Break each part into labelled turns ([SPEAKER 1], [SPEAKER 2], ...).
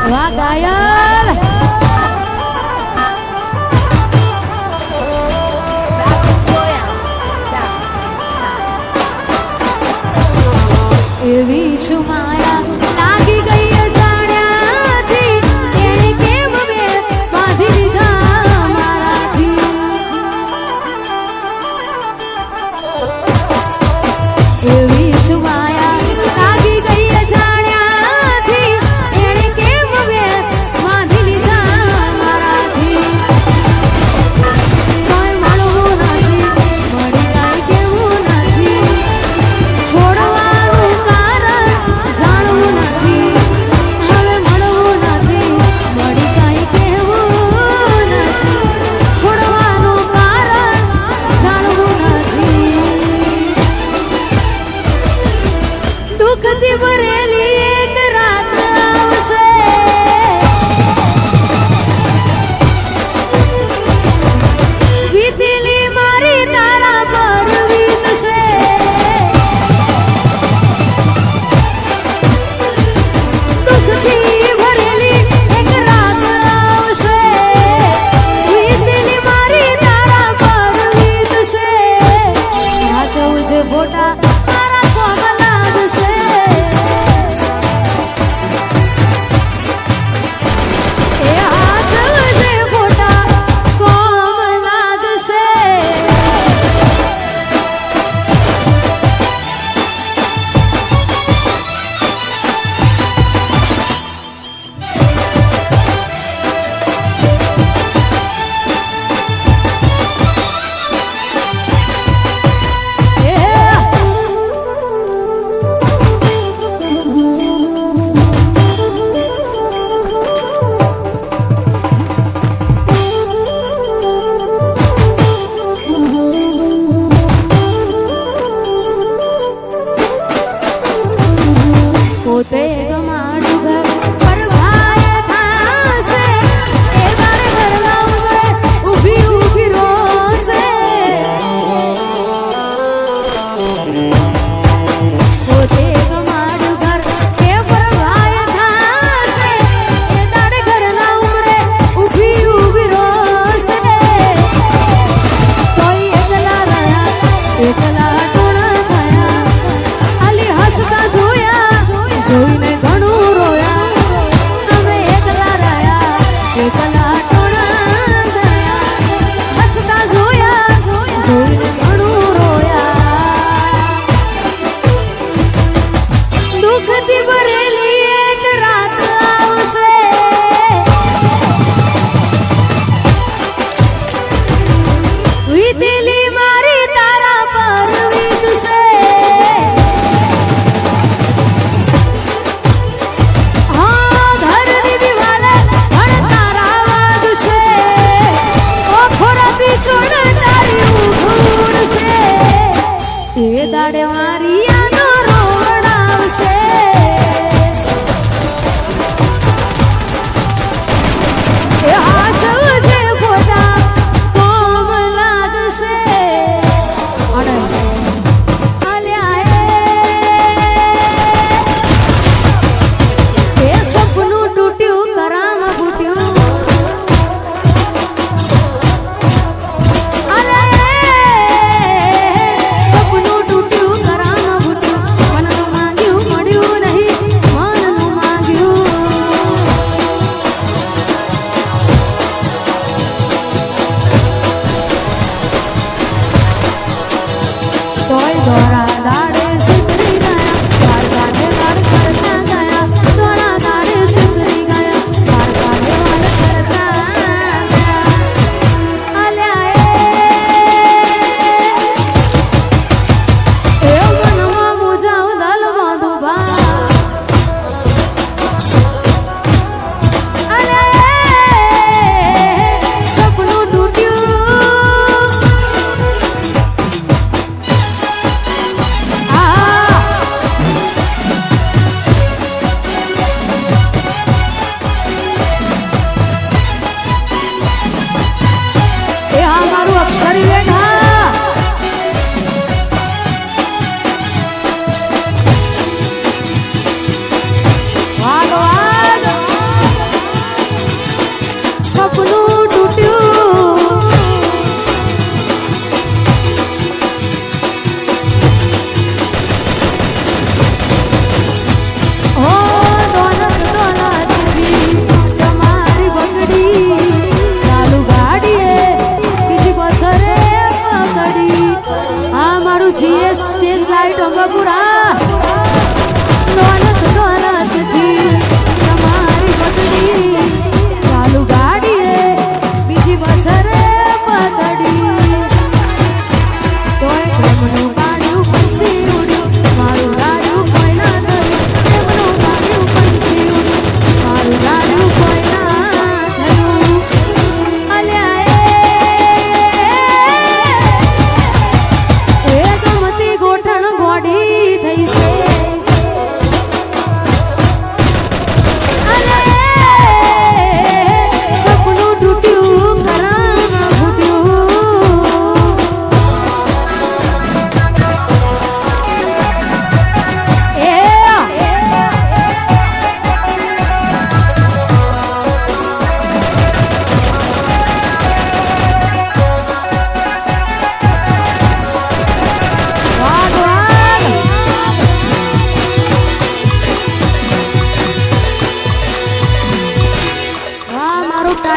[SPEAKER 1] વાહ ગાયલ એવી શું માયા લાગી ગઈ અજાણ્યાથી એણે કેમ બે બાંધી દીધા મારાથી એવી શું માયા લાગી ગઈ અજાણ્યાથી એણે કેમ બે બાંધી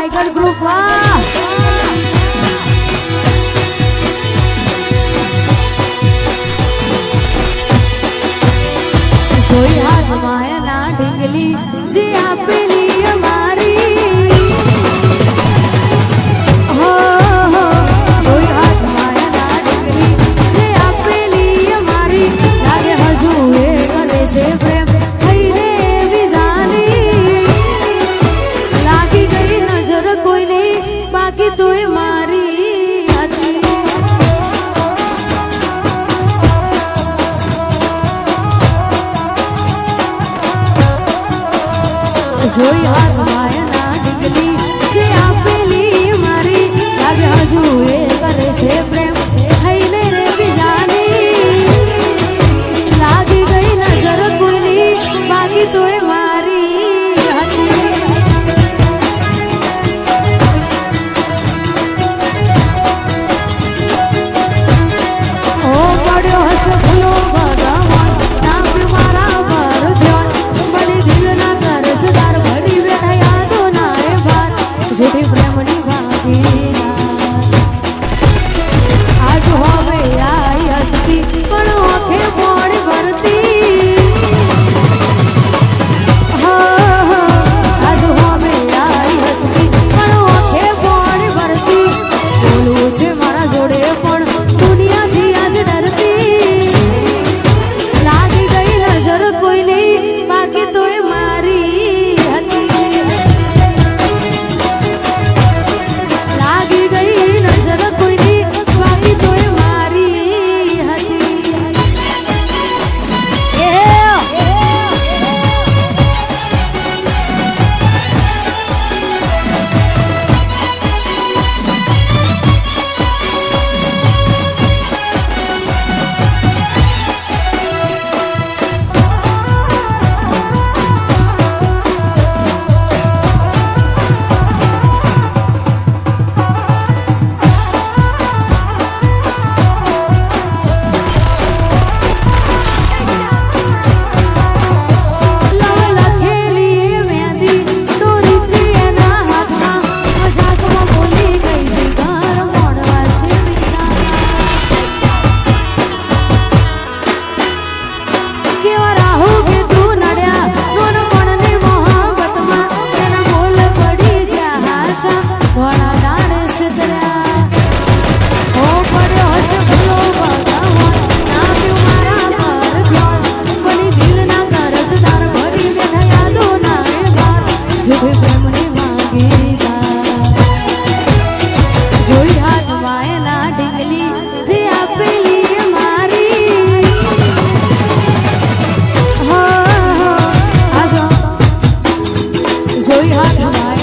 [SPEAKER 1] टाइगर ग्रुप वाह सोई हाथ माया ना ढींगली जे आपेली हमारी हो सोई हाथ माया ना ढींगली जे आपेली हमारी लागे हजू ए करे छे प्रेम थईने विजानी लागी गई नजर कोई नहीं बाकी तोय मारी હતી જોઈ હાથ માયા ના ઢીંગલી જે આપેલી મારી લાગે હજુ એ કરે છે પ્રેમ થઈને રે બીજાની લાગી ગઈ નજર કોઈની બાકી તોય મારી હતી ઓ પડ્યો હશે ફૂલો ભગવાન નામ મારા પર ધ્યાન મને દિલ ના કરજદાર ભરી બેઠા યાદો ના એ ભાર જેઠી પ્રેમની ભાગીદાર આજ હવે આઈ હસતી પણ આંખે પાણી ભરતી આજ હવે આઈ હસતી પણ આંખે પાણી ભરતી બોલવું છે મારા જોડે પણ દુનિયાથી આજ ડરતી લાગી ગઈ નજર કોઈ નહીં બાકી તોય મારી હતી લાગી ગઈ નજર કોઈ નહીં બાકી તોય મારી હતી જોઈ હાથ માયા ના ઢીંગલી જે આપેલી મારી આજો જોઈ હાથ માયા